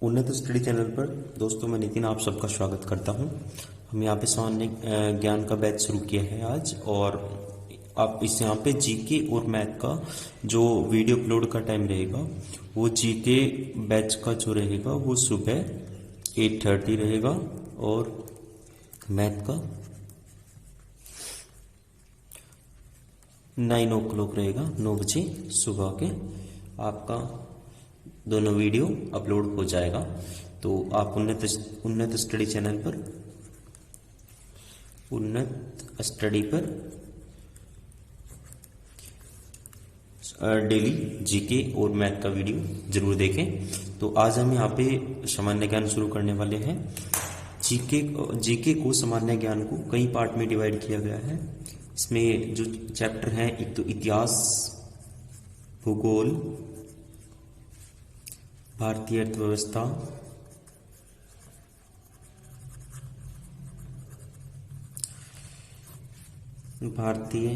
उन्नत study channel पर दोस्तों मैं नितिन आप सबका स्वागत करता हूं। हम यहाँ पे सामान्य ज्ञान का बैच शुरू किया है आज, और आप इस यहाँ पे जीके और मैथ का जो वीडियो अपलोड का टाइम रहेगा वो जीके बैच का जो रहेगा वो सुबह 8:30 रहेगा और मैथ का 9 o'clock रहेगा, 9 बजे सुबह के आपका दोनों वीडियो अपलोड हो जाएगा। तो आप उन्नत स्टडी चैनल पर उन्नत स्टडी पर डेली जीके और मैथ का वीडियो जरूर देखें। तो आज हम यहाँ पे सामान्य ज्ञान शुरू करने वाले हैं। जीके को सामान्य ज्ञान को कई पार्ट में डिवाइड किया गया है। इसमें जो चैप्टर हैं, एक तो इतिहास, भूगोल, भारतीय अर्थव्यवस्था, भारतीय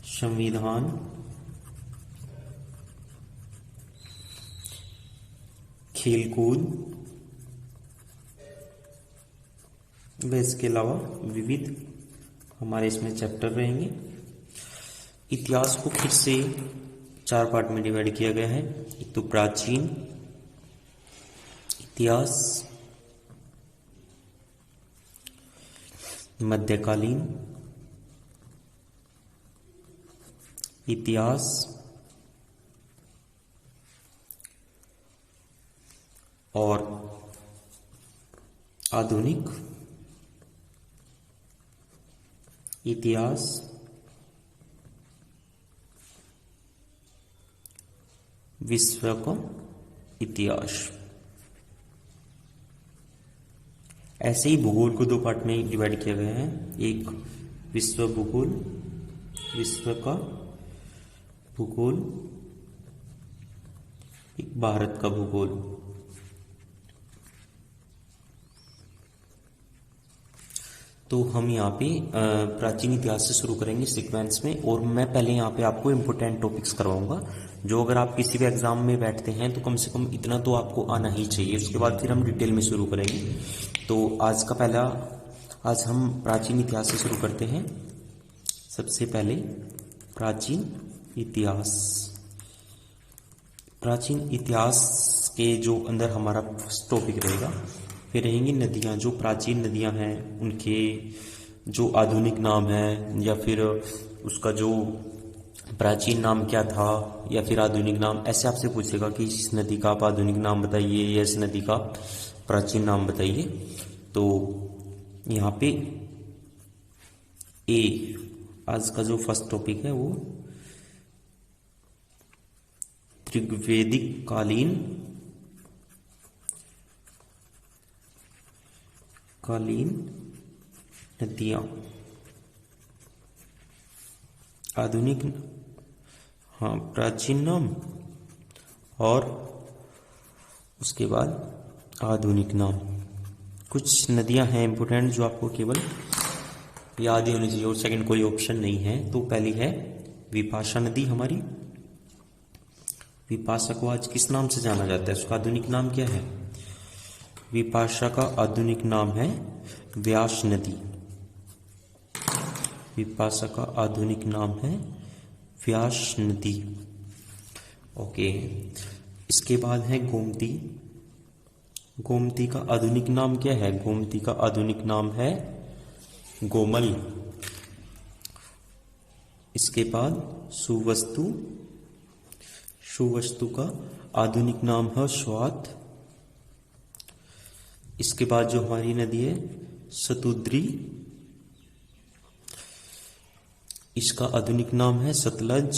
संविधान, खेलकूद, व इसके अलावा विविध हमारे इसमें चैप्टर रहेंगे। इतिहास को फिर से 4 पार्ट में डिवाइड किया गया है। एक तो प्राचीन इतिहास, मध्यकालीन इतिहास, और आधुनिक इतिहास, विश्व का इतिहास। ऐसे ही भूगोल को 2 पार्ट में डिवाइड किया गया है। एक विश्व भूगोल, विश्व का भूगोल, एक भारत का भूगोल। तो हम यहाँ पे प्राचीन इतिहास से शुरू करेंगे सीक्वेंस में, और मैं पहले यहाँ पे आपको इम्पोर्टेंट टॉपिक्स करवाऊंगा जो अगर आप किसी भी एग्जाम में बैठते हैं तो कम से कम इतना तो आपको आना ही चाहिए। उसके बाद फिर हम डिटेल में शुरू करेंगे। तो आज हम प्राचीन इतिहास से शुरू करते हैं। सबसे पहले प्राचीन इतिहास। प्राचीन इतिहास के जो अंदर हमारा फर्स्ट टॉपिक रहेगा, फिर रहेंगी नदियाँ। जो प्राचीन नदियाँ हैं उनके जो आधुनिक नाम है, या फिर उसका जो प्राचीन नाम क्या था, या फिर आधुनिक नाम। ऐसे आपसे पूछेगा कि इस नदी का आप आधुनिक नाम बताइए या इस नदी का प्राचीन नाम बताइए। तो यहाँ पे आज का जो फर्स्ट टॉपिक है वो ऋग्वेदिक कालीन नदियाँ। आधुनिक, प्राचीन नाम, और उसके बाद आधुनिक नाम। कुछ नदियां हैं इंपोर्टेंट जो आपको केवल याद ही होनी चाहिए, और सेकंड कोई ऑप्शन नहीं है। तो पहली है विपाशा नदी हमारी। विपाशा को आज किस नाम से जाना जाता है, उसका आधुनिक नाम क्या है? विपाशा का आधुनिक नाम है व्यास नदी। विपाशा का आधुनिक नाम है व्यास नदी। ओके, इसके बाद है गोमती। गोमती का आधुनिक नाम क्या है? गोमती का आधुनिक नाम है गोमल। इसके बाद सुवस्तु। सुवस्तु का आधुनिक नाम है स्वात। इसके बाद जो हमारी नदी है सतुद्री, इसका आधुनिक नाम है सतलज।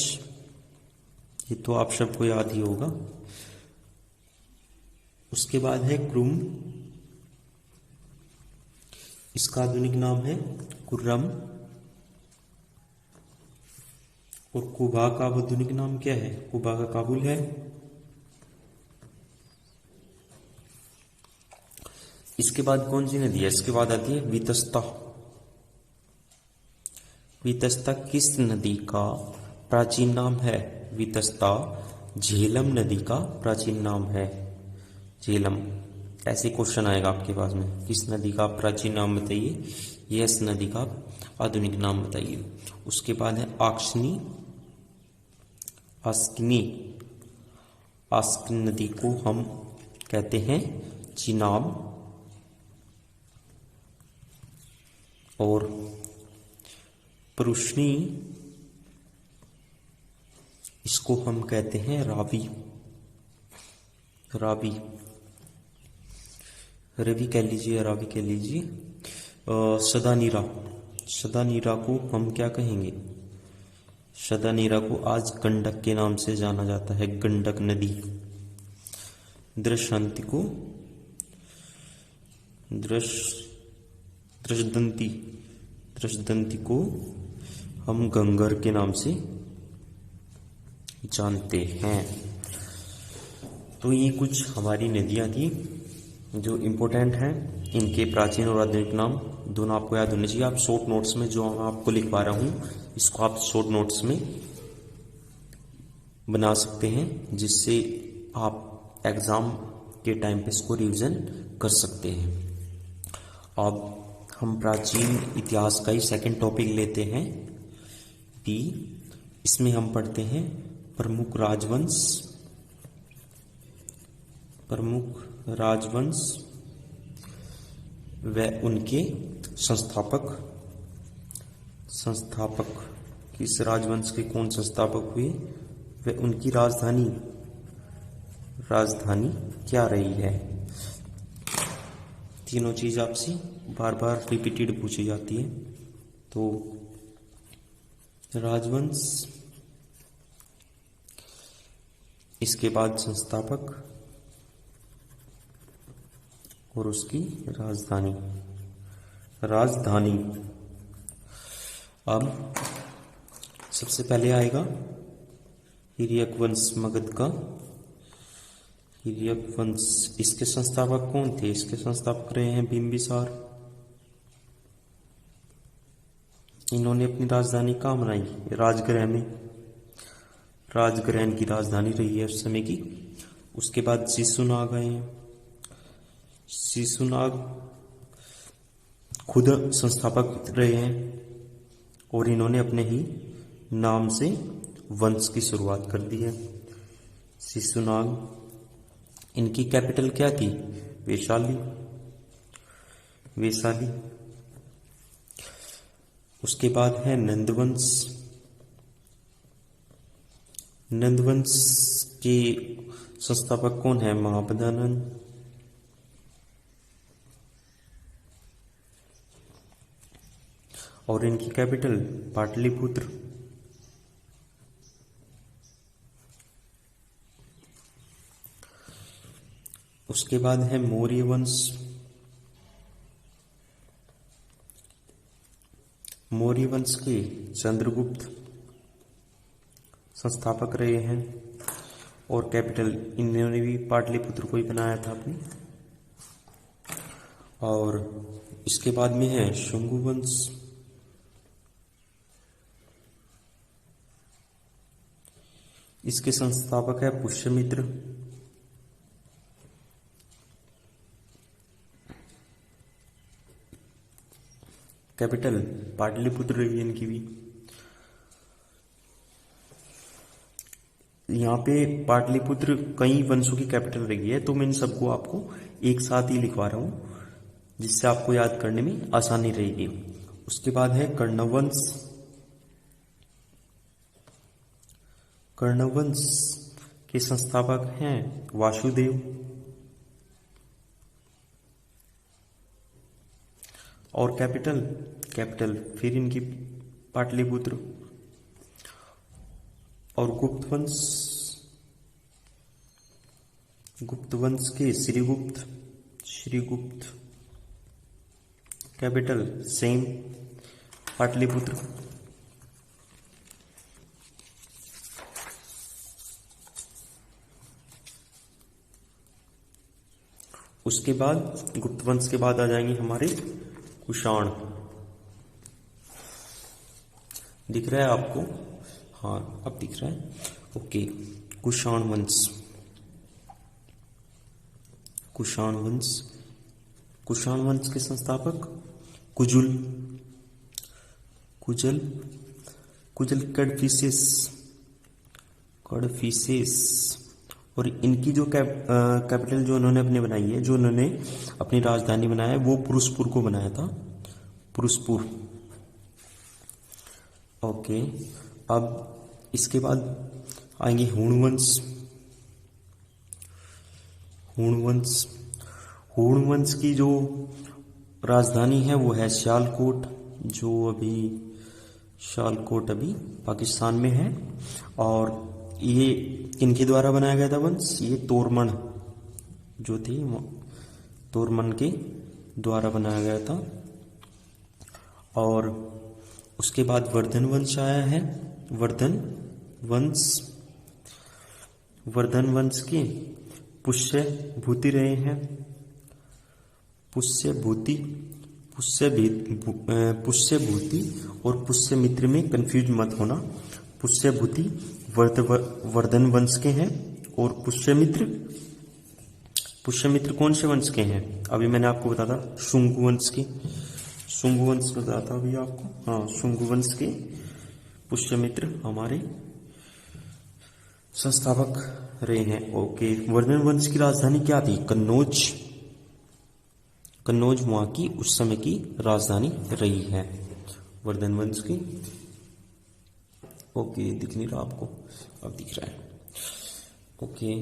ये तो आप सबको याद ही होगा। उसके बाद है क्रुम, इसका आधुनिक नाम है कुर्रम। और कुबा का आधुनिक नाम क्या है? कुबा का काबुल है। इसके बाद कौन सी नदी है? इसके बाद आती है वितस्ता। वितस्ता किस नदी का प्राचीन नाम है? वितस्ता झेलम नदी का प्राचीन नाम है। झेलम। ऐसे क्वेश्चन आएगा आपके पास में, किस नदी का आप प्राचीन नाम बताइए, यस नदी का आप आधुनिक नाम बताइए। उसके बाद है आक्शनी, आस्किनी। आस्किन नदी को हम कहते हैं चिनाब, और परुष्णी, इसको हम कहते हैं रावी, रावी, रवि कह लीजिए, रावी कह लीजिए। सदानीरा, सदानीरा को हम क्या कहेंगे, सदानीरा को आज गंडक के नाम से जाना जाता है, गंडक नदी। दृशांति को दृशदंती, दृशदंती को हम गंगर के नाम से जानते हैं। तो ये कुछ हमारी नदियां थी जो इम्पोर्टेंट हैं, इनके प्राचीन और आधुनिक नाम दोनों आपको याद होने चाहिए। आप शॉर्ट नोट्स में जो मैं आपको लिखवा रहा हूँ, इसको आप शॉर्ट नोट्स में बना सकते हैं, जिससे आप एग्जाम के टाइम पे इसको रिवीजन कर सकते हैं। अब हम प्राचीन इतिहास का ही सेकंड टॉपिक लेते हैं, डी। इसमें हम पढ़ते हैं प्रमुख राजवंश, प्रमुख राजवंश व उनके संस्थापक। संस्थापक, किस राजवंश के कौन संस्थापक हुए, व उनकी राजधानी, राजधानी क्या रही है। तीनों चीज आपसे बार बार रिपीटेड पूछी जाती है। तो राजवंश, इसके बाद संस्थापक, और उसकी राजधानी, राजधानी। अब सबसे पहले आएगा हिर्यक वंश मगध का, हिर्यक वंश। इसके संस्थापक कौन थे, इसके संस्थापक रहे हैं बिंबिसार। इन्होंने अपनी राजधानी कहाँ बनाई, राजगृह में, राजगृह इनकी राजधानी रही है उस समय की। उसके बाद शिशुनाग आए हैं, शिशुनाग खुद संस्थापक रहे हैं, और इन्होंने अपने ही नाम से वंश की शुरुआत कर दी है, शिशुनाग। इनकी कैपिटल क्या थी, वैशाली, वैशाली। उसके बाद है नंदवंश। नंदवंश के संस्थापक कौन है, महापदानंद। और इनकी कैपिटल पाटलिपुत्र। उसके बाद है मौर्य वंश। मौर्य वंश के चंद्रगुप्त संस्थापक रहे हैं, और कैपिटल इन्होंने भी पाटलिपुत्र को ही बनाया था अपनी। और इसके बाद में है शुंगु वंश। इसके संस्थापक है पुष्यमित्र। कैपिटल पाटलिपुत्र रही है इनकी भी। यहाँ पे पाटलिपुत्र कई वंशों की कैपिटल रही है, तो मैं इन सबको आपको एक साथ ही लिखवा रहा हूं, जिससे आपको याद करने में आसानी रहेगी। उसके बाद है कर्णवंश। कर्णवंश के संस्थापक हैं वासुदेव। और कैपिटल, कैपिटल फिर इनकी पाटलिपुत्र। और गुप्त वंश, गुप्त वंश के श्रीगुप्त, श्रीगुप्त। Capital same, Pataliputra. उसके बाद गुप्त वंश के बाद आ जाएंगे हमारे कुषाण। दिख रहा है आपको, हाँ अब दिख रहा है, ओके। कुषाण वंश, कुषाण वंश। कुषाण वंश के संस्थापक कुजुल, कुजल, कुजल कैडफिसेस, कड़फिसेस। और इनकी जो कैपिटल जो उन्होंने अपने बनाई है, जो उन्होंने अपनी राजधानी बनाया है, वो पुरुषपुर को बनाया था, पुरुषपुर। ओके, अब इसके बाद आएंगे हुण वंश। हुण वंश, हुण वंश की जो राजधानी है वो है सियालकोट, जो अभी सियालकोट अभी पाकिस्तान में है। और ये किनके द्वारा बनाया गया था वंश? ये तोरमन जो थे, तोरमन के द्वारा बनाया गया था। और उसके बाद वर्धन वंश आया है, वर्धन वंश। वर्धन वंश के पुष्य भूति रहे हैं, पुष्य भूति, पुष्य भूति और पुष्य मित्र में कंफ्यूज मत होना। पुष्य भूति वर्धन वंश के हैं और पुष्य मित्र कौन से वंश के हैं? अभी मैंने आपको बताया था शुंग वंश के, शुंग वंश बताया था अभी आपको। हाँ, शुंग वंश के पुष्य मित्र हमारे संस्थापक रहे हैं। ओके, वर्धन वंश की राजधानी क्या थी? कन्नौज। कन्नौज वहां की उस समय की राजधानी रही है वर्धन वंश की। ओके, दिख नहीं रहा आपको? अब दिख रहा है। ओके,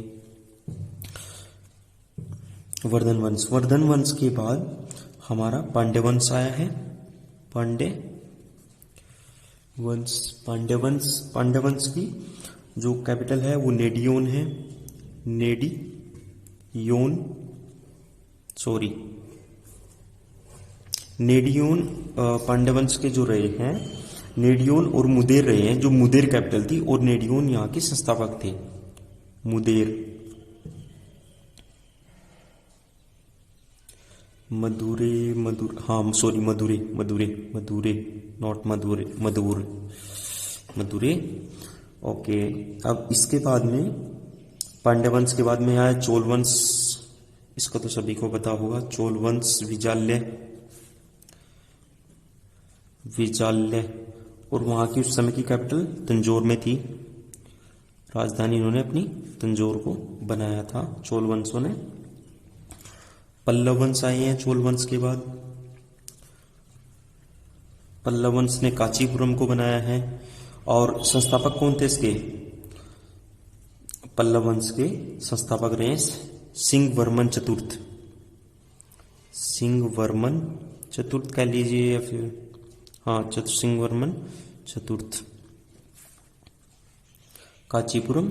वर्धन वंश। वर्धन वंश के बाद हमारा पांड्य वंश आया है, पांड्य वंश। पांड्य वंश, पांड्य वंश की जो कैपिटल है वो नेडियोन है, नेडियोन, सॉरी नेडियोन। पांड्य वंश के जो रहे हैं नेडियोन और मुदेर रहे हैं, जो मुदेर कैपिटल थी, और नेडियोन यहाँ के संस्थापक थे। मुदेर, मदुरे, हाँ sorry, Madure, not Madure. Okay, अब इसके बाद में पांड्य वंश के बाद में आया चोल वंश। इसका तो सभी को पता होगा, चोल वंश, विजाल्य। और वहां की उस समय की कैपिटल तंजौर में थी, राजधानी इन्होंने अपनी तंजौर को बनाया था चोल वंशों ने। पल्लव वंश आए हैं चोल वंश के बाद। पल्लव वंश ने कांचीपुरम को बनाया है। और संस्थापक कौन थे इसके? पल्लव वंश के संस्थापक रहे सिंहवर्मन चतुर्थ। सिंहवर्मन चतुर्थ कह लीजिए, या फिर हाँ, सिंहवर्मन चतुर्थ, कांचीपुरम।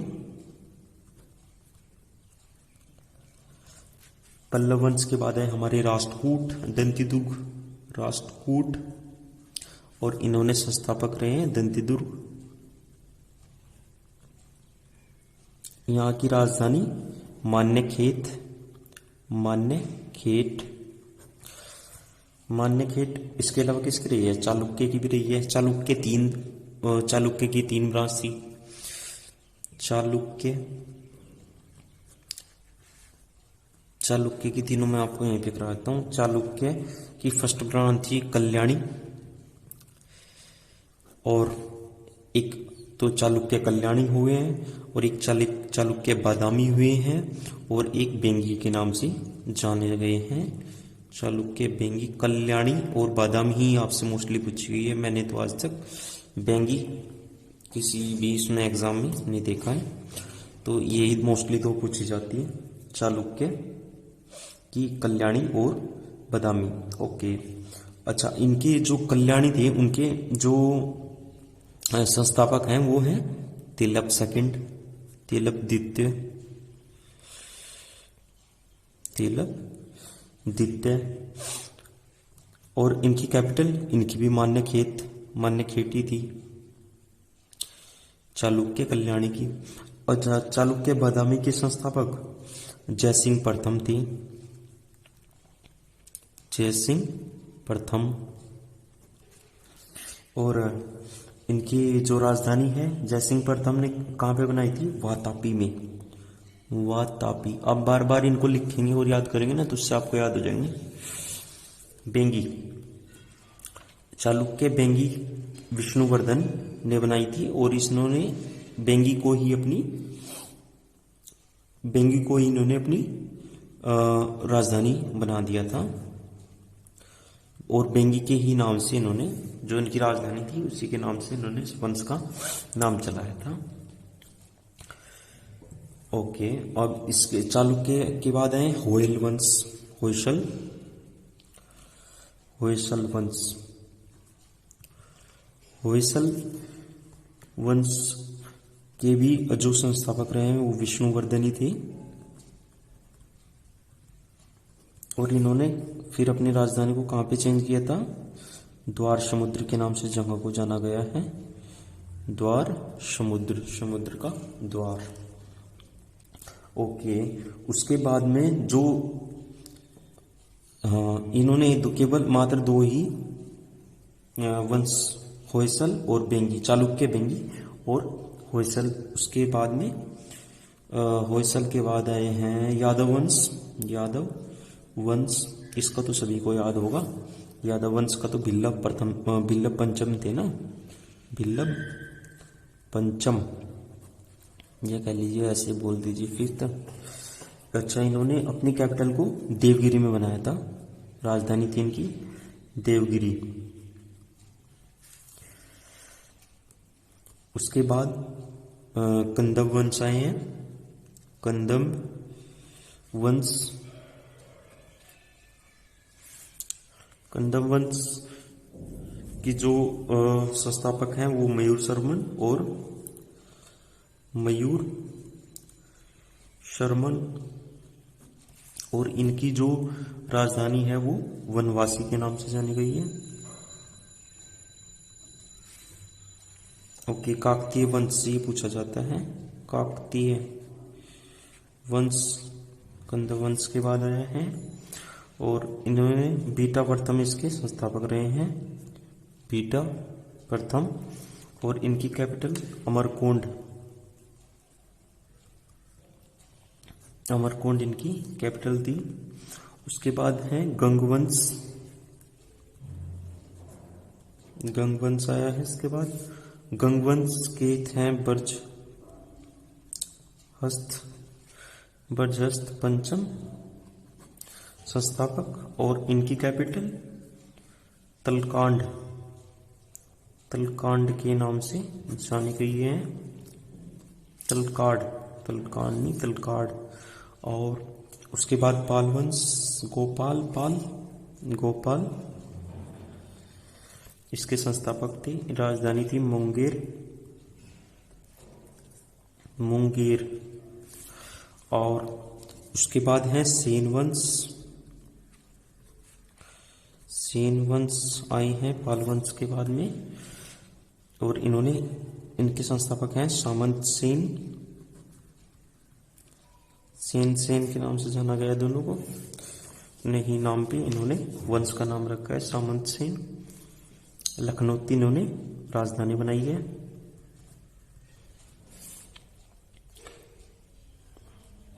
पल्लव वंश के बाद है हमारे राष्ट्रकूट, दंतिदुर्ग, राष्ट्रकूट। और इन्होंने संस्थापक रहे हैं दंतिदुर्ग। यहाँ की राजधानी मान्यखेत, मान्यखेट। इसके अलावा किसकी रही है? चालुक्य की भी रही है। चालुक्य की तीन ब्रांच थी। चालुक्य की तीनों मैं आपको यहीं पे कराता हूँ। चालुक्य की फर्स्ट ब्रांच थी कल्याणी, और एक तो चालुक्य कल्याणी हुए हैं, और एक चालुक्य बादामी हुए हैं, और एक बेंगी के नाम से जाने गए हैं। चालुक्य, बेंगी, कल्याणी और बादामी ही आपसे मोस्टली पूछी गई है। मैंने तो आज तक बेंगी किसी भी इसमें एग्जाम में नहीं देखा है, तो यही मोस्टली तो पूछी जाती है, चालुक्य की, कल्याणी और बादामी। ओके, अच्छा, इनके जो कल्याणी थे उनके जो संस्थापक हैं वो हैं तिलक सेकंड, तिलक द्वितीय, और इनकी कैपिटल, इनकी भी मान्यखेट ही थी, चालुक्य कल्याणी की। और चालुक्य बादामी के संस्थापक जयसिंह प्रथम थे, जयसिंह प्रथम। और इनकी जो राजधानी है जयसिंह प्रथम ने कहाँ पे बनाई थी? वातापी में, वातापी। आप बार बार इनको लिखेंगे और याद करेंगे ना तो उससे आपको याद हो जाएंगे। बेंगी, चालुक्य बेंगी विष्णुवर्धन ने बनाई थी और इन्होंने बेंगी को ही इन्होंने अपनी राजधानी बना दिया था और बेंगी के ही नाम से इन्होंने, जो इनकी राजधानी थी उसी के नाम से इन्होंने इस वंश का नाम चलाया था। ओके, अब इसके चालुक्य के बाद आए होयल वंश, होयसल वंश। होयसल वंश के भी जो संस्थापक रहे हैं वो विष्णुवर्धन ही थे और इन्होंने फिर अपनी राजधानी को कहाँ पे चेंज किया था? द्वार समुद्र के नाम से जगह को जाना गया है। द्वार समुद्र, समुद्र का द्वार। ओके, उसके बाद में जो इन्होंने केवल मात्र दो ही वंश, होयसल और बेंगी, चालुक्य बेंगी और होयसल। उसके बाद में होयसल के बाद आए हैं यादव वंश, यादव वंश। इसका तो सभी को याद होगा। यादव वंश का तो भिल्लभ पंचम थे ना, भिल्लभ पंचम, ये कह लीजिए, ऐसे बोल दीजिए फिर तक। अच्छा, इन्होंने अपनी कैपिटल को देवगिरी में बनाया था, राजधानी थी इनकी देवगिरी। उसके बाद कंदम वंश आए हैं, कंदम वंश। कंदम वंश की जो संस्थापक हैं वो मयूर शर्मन और इनकी जो राजधानी है वो वनवासी के नाम से जानी गई है। ओके, काकतीय वंश से पूछा जाता है, काकतीय वंश कंदम वंश के बाद आया है और इन्होंने बीटा प्रथम इसके संस्थापक रहे हैं, बीटा प्रथम। और इनकी कैपिटल अमरकोंड इनकी कैपिटल थी। उसके बाद है गंगवंश, गंगवंश आया है। इसके बाद गंगवंश के हैं बर्जहस्त पंचम संस्थापक और इनकी कैपिटल तलकांड के नाम से जानी गई है, तलकाड। और उसके बाद पाल वंश, गोपाल इसके संस्थापक थे, राजधानी थी मुंगेर। और उसके बाद है सेन वंश आए हैं पाल वंश के बाद में और इनके संस्थापक हैं सामंत सेन के नाम से जाना गया दोनों को। नहीं, नाम पे इन्होंने वंश का नाम रखा है सामंत सेन। लखनौती इन्होंने राजधानी बनाई है।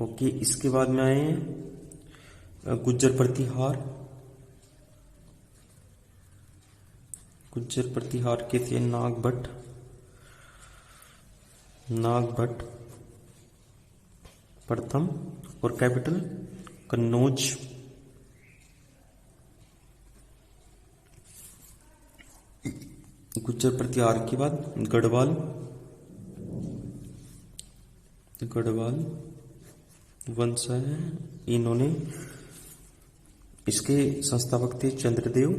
ओके, इसके बाद में आए हैं गुज्जर प्रतिहार के थे नागभट्ट प्रथम और कैपिटल कन्नौज। गुज्जर प्रतिहार के बाद गढ़वाल वंश है। इन्होंने इसके संस्थापक थे चंद्रदेव,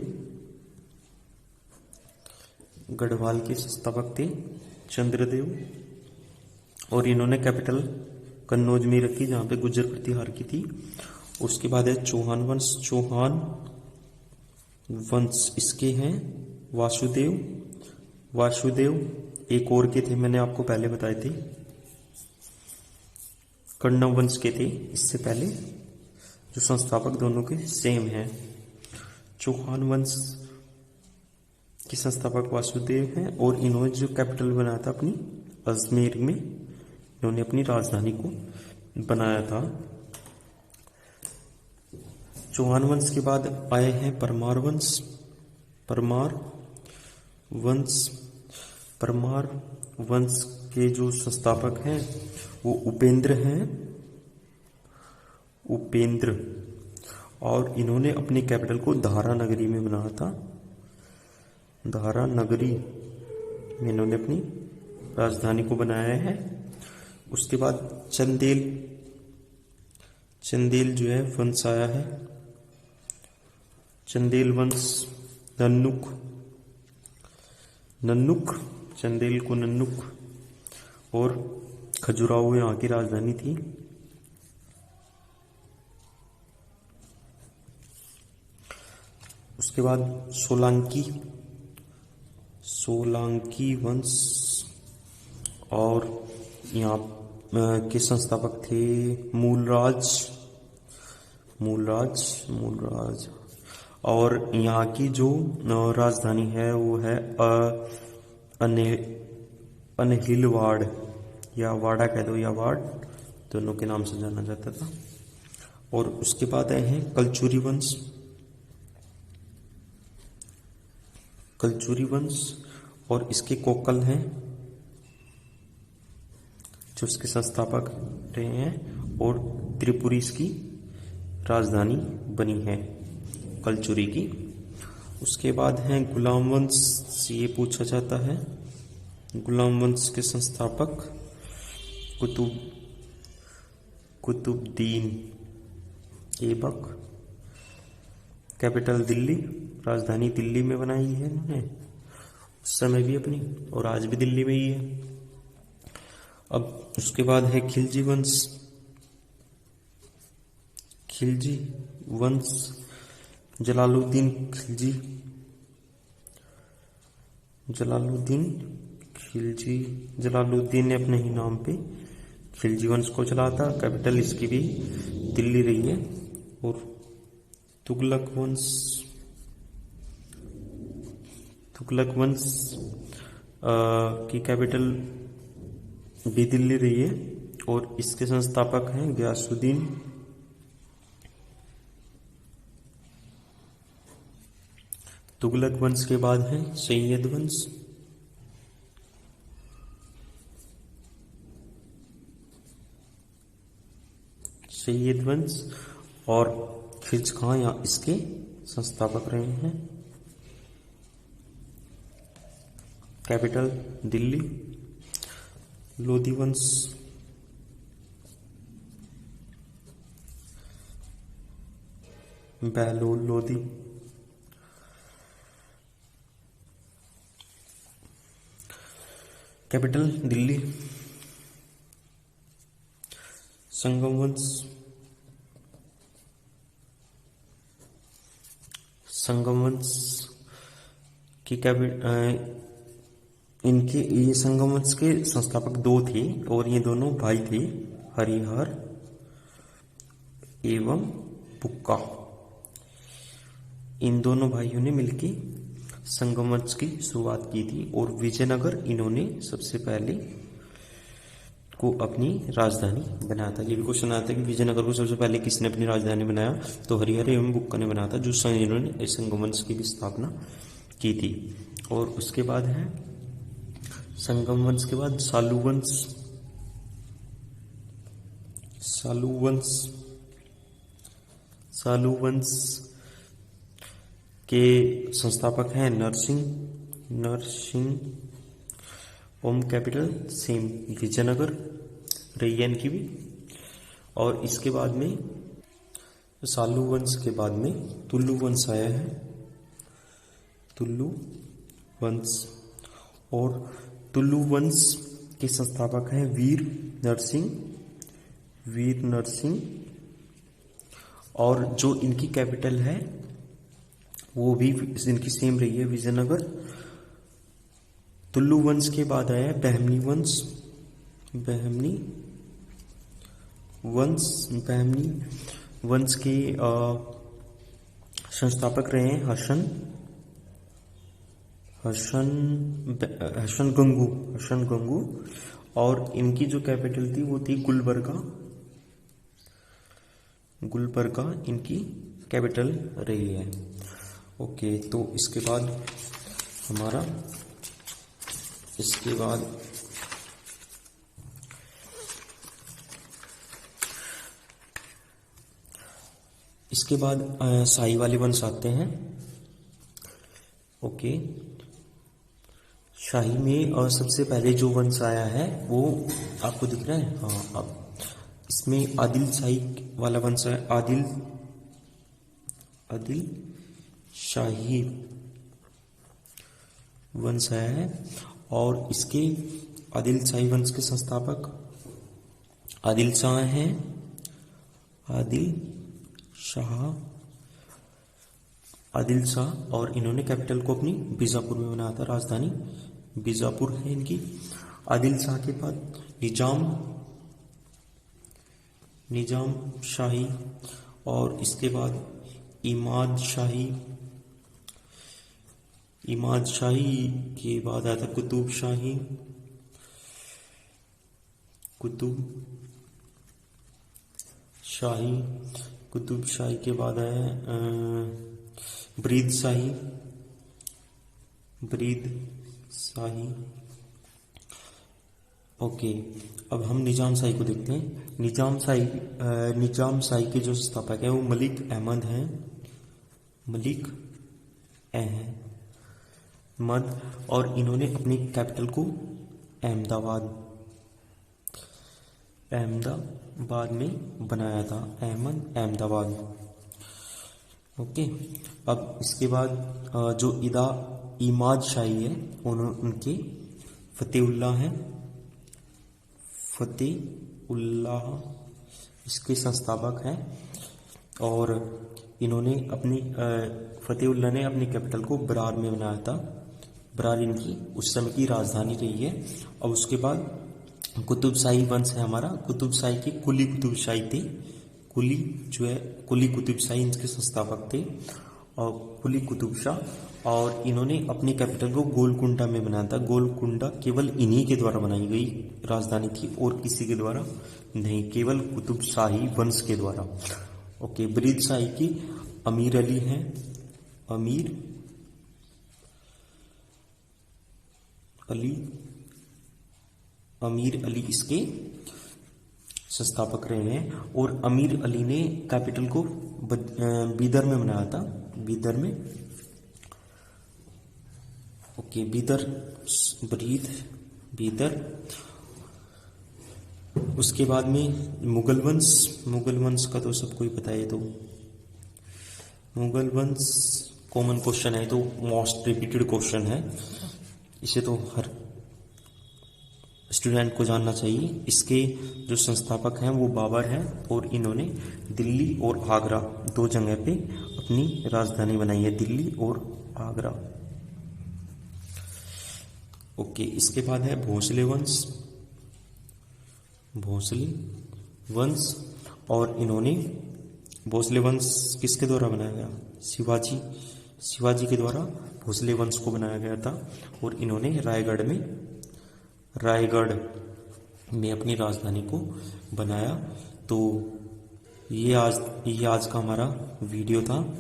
गढ़वाल के संस्थापक थे चंद्रदेव और इन्होंने कैपिटल कन्नौज में रखी जहां पे गुज्जर प्रतिहार की थी। उसके बाद है चौहान वंश इसके हैं वासुदेव एक और के थे, मैंने आपको पहले बताए थे, कण्व वंश के थे इससे पहले, जो संस्थापक दोनों के सेम हैं। चौहान वंश के संस्थापक वासुदेव हैं और इन्होंने जो कैपिटल बनाया था अपनी अजमेर में, इन्होंने अपनी राजधानी को बनाया था। चौहान वंश के बाद आए हैं परमार वंश। परमार वंश, परमार वंश के जो संस्थापक हैं वो उपेंद्र हैं, उपेंद्र। और इन्होंने अपनी कैपिटल को धारा नगरी में बनाया था। धारा नगरी में इन्होंने अपनी राजधानी को बनाया है। उसके बाद चंदेल, चंदेल जो है वंश आया है। चंदेल वंश, नन्नुक, नन्नुक, चंदेल को नन्नुक और खजुराहो यहाँ की राजधानी थी। उसके बाद सोलंकी, सोलंकी वंश और यहाँ के संस्थापक थे मूलराज, मूलराज, मूलराज। और यहाँ की जो राजधानी है वो है अनहिलवाड़, या वाड़ा कह दो या वाड़, दोनों के नाम से जाना जाता था। और उसके बाद आए हैं कलचुरी वंश, कलचुरी वंश। और इसके कोकल हैं जो इसके संस्थापक रहे हैं, और त्रिपुरी इसकी राजधानी बनी है कलचुरी की। उसके बाद हैं गुलाम वंश, ये पूछा जाता है। गुलाम वंश के संस्थापक कुतुबुद्दीन ऐबक। कैपिटल दिल्ली, राजधानी दिल्ली में बनाई है इन्होंने उस समय भी अपनी, और आज भी दिल्ली में ही है। अब उसके बाद है खिलजी वंश, खिलजी वंश, जलालुद्दीन खिलजी, जलालुद्दीन खिलजी। जलालुद्दीन ने अपने ही नाम पे खिलजी वंश को चलाया था। कैपिटल इसकी भी दिल्ली रही है। और तुगलक वंश, तुगलक वंश की कैपिटल भी दिल्ली रही है, और इसके संस्थापक हैं गयासुद्दीन। तुगलक वंश के बाद है सैयद वंश, सैयद वंश। और खिल्ज खां या इसके संस्थापक रहे हैं। कैपिटल दिल्ली। लोधी वंश, बहलोल लोधी। कैपिटल दिल्ली। संगम वंश, संगम वंश की इनके ये संगम वंश के संस्थापक दो थे, और ये दोनों भाई थे, हरिहर एवं बुक्का। इन दोनों भाइयों ने मिलकर संगम वंश की शुरुआत की थी, और विजयनगर इन्होंने सबसे पहले को अपनी राजधानी बनाया था। ये भी क्वेश्चन आता है कि विजयनगर को सबसे पहले किसने अपनी राजधानी बनाया, तो हरिहर एवं बुक्का ने बनाया था, जो इन्होंने संगम वंश की भी स्थापना की थी। और उसके बाद है संगम वंश के बाद सालू वंश, सालू वंश, सालू वंश के संस्थापक हैं नरसिंह, नरसिंह। ओम कैपिटल सेम विजयनगर रही है इनकी भी। और इसके बाद में सालू वंश के बाद में तुल्लु वंश आया है, तुल्लु वंश। और तुल्लु वंश के संस्थापक हैं वीर नरसिंह, वीर नरसिंह। और जो इनकी कैपिटल है वो भी इनकी सेम रही है विजयनगर। तुल्लु वंश के बाद आया बहमनी वंश, बहमनी वंश। बहमनी वंश के संस्थापक रहे हैं हसन, हसन गंगू। और इनकी जो कैपिटल थी वो थी गुलबर्गा, गुलबर्गा इनकी कैपिटल रही है। ओके, तो इसके बाद हमारा इसके बाद शाही वाले वंश आते हैं। ओके, शाही में सबसे पहले जो वंश आया है वो आपको दिख रहा है। हाँ, अब इसमें आदिल शाही वाला वंश है। आदिल शाही वंश है, और इसके आदिल शाही वंश के संस्थापक आदिल शाह हैं। आदिल शाह, और इन्होंने कैपिटल को अपनी बीजापुर में बनाया था, राजधानी बीजापुर है इनकी। आदिल शाह के बाद निजाम शाही, और इसके बाद इमाद शाही के बाद आता कुतुब शाही के बाद आया ब्रीद शाही। ओके, अब हम निजाम शाही को देखते हैं। निजाम शाही के जो संस्थापक है वो मलिक अहमद, और इन्होंने अपनी कैपिटल को अहमदाबाद में बनाया था, अहमदाबाद। ओके, अब इसके बाद जो इमाद शाही है उनके फतेहुल्लाह इसके संस्थापक हैं, और इन्होंने फतेहुल्लाह ने अपनी कैपिटल को बरार में बनाया था। बरार इनकी उस समय की राजधानी रही है। अब उसके बाद कुतुब शाही वंश है हमारा। कुतुब शाही के कुली कुतुब शाही थे। कुली कुतुब शाही इनके संस्थापक थे, और कुली कुतुब शाह, और इन्होंने अपनी कैपिटल को गोलकुंडा में बनाया था। गोलकुंडा केवल इन्हीं के द्वारा बनाई गई राजधानी थी, और किसी के द्वारा नहीं, केवल कुतुब शाही वंश के द्वारा। ओके, ब्रीद शाही की अमीर अली हैं। अमीर अली इसके संस्थापक रहे हैं, और अमीर अली ने कैपिटल को बीदर में बनाया था, बीदर में। ओके, बीदर। उसके बाद में मुगल वंश का तो सबको ही पता है। तो मुगल वंश कॉमन क्वेश्चन है, तो मोस्ट रिपीटेड क्वेश्चन है, इसे तो हर स्टूडेंट को जानना चाहिए। इसके जो संस्थापक हैं वो बाबर हैं, और इन्होंने दिल्ली और आगरा दो जगह पे अपनी राजधानी बनाई है, दिल्ली और आगरा। ओके, इसके बाद है भोसले वंश, और इन्होंने भोसले वंश किसके द्वारा बनाया गया? शिवाजी के द्वारा भोसले वंश को बनाया गया था, और इन्होंने रायगढ़ में अपनी राजधानी को बनाया। तो ये आज का हमारा वीडियो था।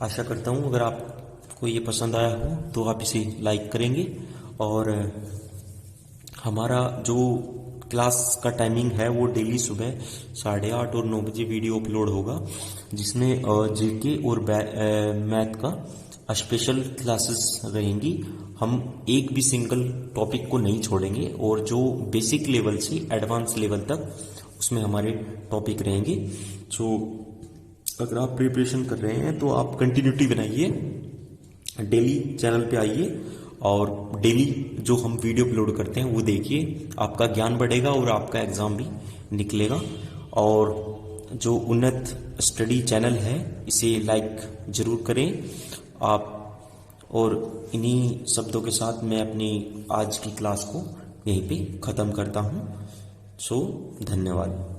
आशा करता हूँ अगर आपको ये पसंद आया हो तो आप इसे लाइक करेंगे, और हमारा जो क्लास का टाइमिंग है वो डेली सुबह 8:30 और 9 बजे वीडियो अपलोड होगा, जिसमें जीके और मैथ का स्पेशल क्लासेस रहेंगी। हम एक भी सिंगल टॉपिक को नहीं छोड़ेंगे, और जो बेसिक लेवल से एडवांस लेवल तक उसमें हमारे टॉपिक रहेंगे। जो अगर आप प्रिपरेशन कर रहे हैं तो आप कंटिन्यूटी बनाइए, डेली चैनल पे आइए, और डेली जो हम वीडियो अपलोड करते हैं वो देखिए। आपका ज्ञान बढ़ेगा और आपका एग्ज़ाम भी निकलेगा। और जो उन्नत स्टडी चैनल है इसे लाइक ज़रूर करें आप। और इन्हीं शब्दों के साथ मैं अपनी आज की क्लास को यहीं पे ख़त्म करता हूँ। सो धन्यवाद।